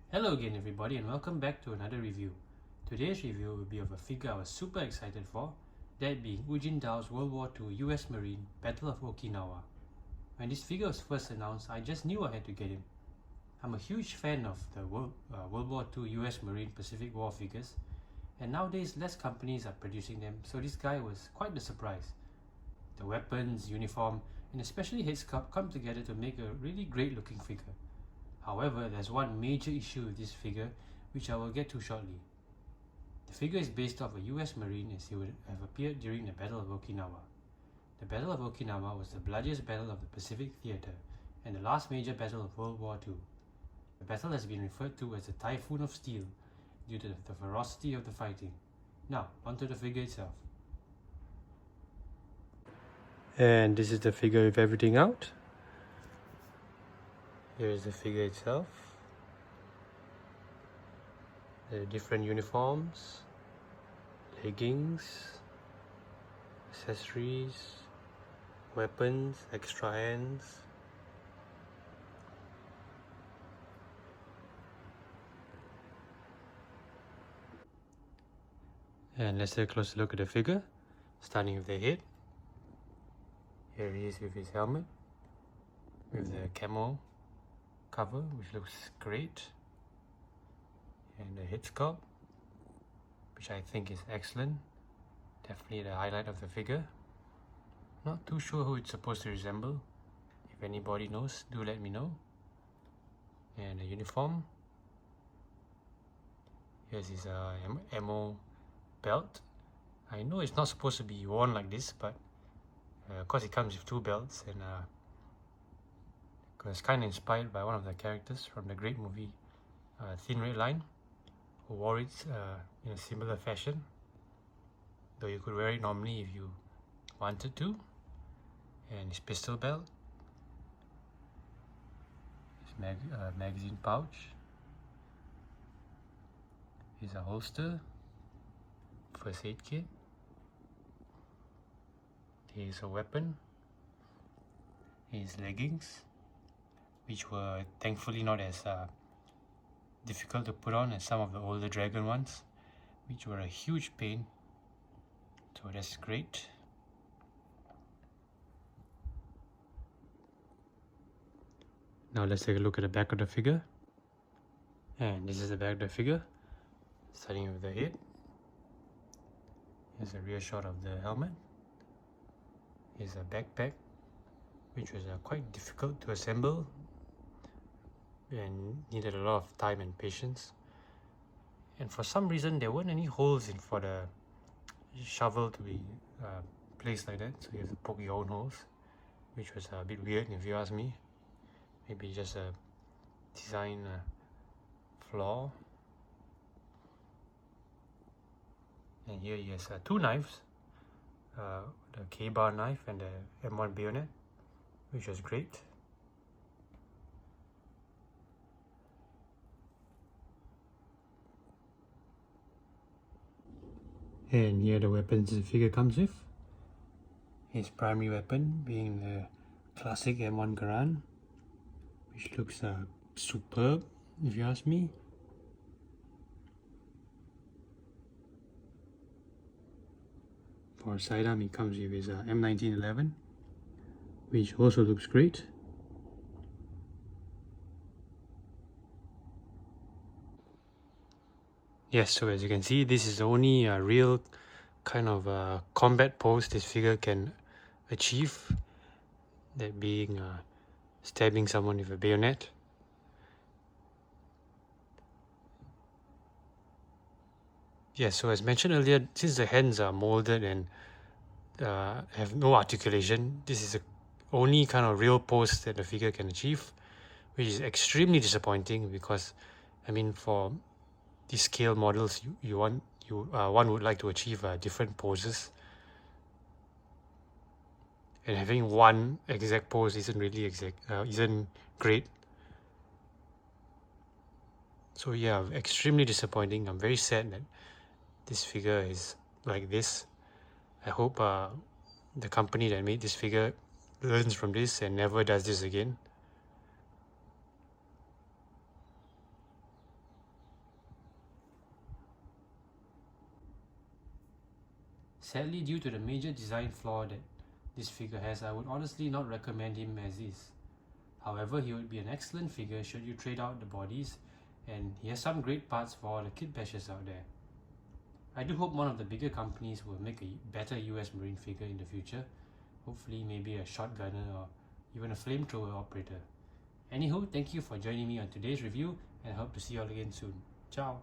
Hello again everybody and welcome back to another review. Today's review will be of a figure I was super excited for, that being Ujindou's World War II US Marine Battle of Okinawa. When this figure was first announced, I just knew I had to get him. I'm a huge fan of the World War II US Marine Pacific War figures, and nowadays less companies are producing them, so this guy was quite a surprise. The weapons, uniform, and especially his sculpt come together to make a really great looking figure. However, there's one major issue with this figure, which I will get to shortly. The figure is based off a US Marine as he would have appeared during the Battle of Okinawa. The Battle of Okinawa was the bloodiest battle of the Pacific Theatre and the last major battle of World War II. The battle has been referred to as a typhoon of steel due to the ferocity of the fighting. Now, onto the figure itself. And this is the figure with everything out. Here is the figure itself. The different uniforms, leggings, accessories, weapons, extra hands. And let's take a closer look at the figure, starting with the head. Here he is with his helmet, with the camo cover, which looks great, and the head sculpt, which I think is excellent. Definitely the highlight of the figure. Not too sure who it's supposed to resemble. If anybody knows, do let me know. And the uniform. Here's his ammo belt. I know it's not supposed to be worn like this, but of course it comes with two belts, and it's kind of inspired by one of the characters from the great movie Thin Red Line, who wore it in a similar fashion, though you could wear it normally if you wanted to. And his pistol belt, his magazine pouch, his holster, first aid kit, here's a weapon, his leggings, which were thankfully not as difficult to put on as some of the older Dragon ones, which were a huge pain, so that's great. Now let's take a look at the back of the figure. And this is the back of the figure, starting with the head. Here's a rear shot of the helmet. Here's a backpack, which was quite difficult to assemble and needed a lot of time and patience. And for some reason there weren't any holes in for the shovel to be placed like that, so you have to poke your own holes, which was a bit weird if you ask me. Maybe just a design flaw. And here he has two knives, the K-bar knife and the M1 bayonet, which was great. And here the weapons the figure comes with. His primary weapon being the classic M1 Garand, which looks superb if you ask me. For sidearm, he comes with his M1911, which also looks great. Yes, so as you can see, this is the only real kind of combat pose this figure can achieve, that being stabbing someone with a bayonet. Yes, so as mentioned earlier, since the hands are molded and have no articulation, this is the only kind of real pose that the figure can achieve, which is extremely disappointing because, I mean, for these scale models, one would like to achieve different poses, and having one exact pose isn't really isn't great. So yeah, extremely disappointing. I'm very sad that this figure is like this. I hope the company that made this figure learns from this and never does this again. Sadly, due to the major design flaw that this figure has, I would honestly not recommend him as is. However, he would be an excellent figure should you trade out the bodies, and he has some great parts for all the kit bashers out there. I do hope one of the bigger companies will make a better US Marine figure in the future. Hopefully maybe a shotgunner or even a flamethrower operator. Anywho, thank you for joining me on today's review, and I hope to see you all again soon. Ciao!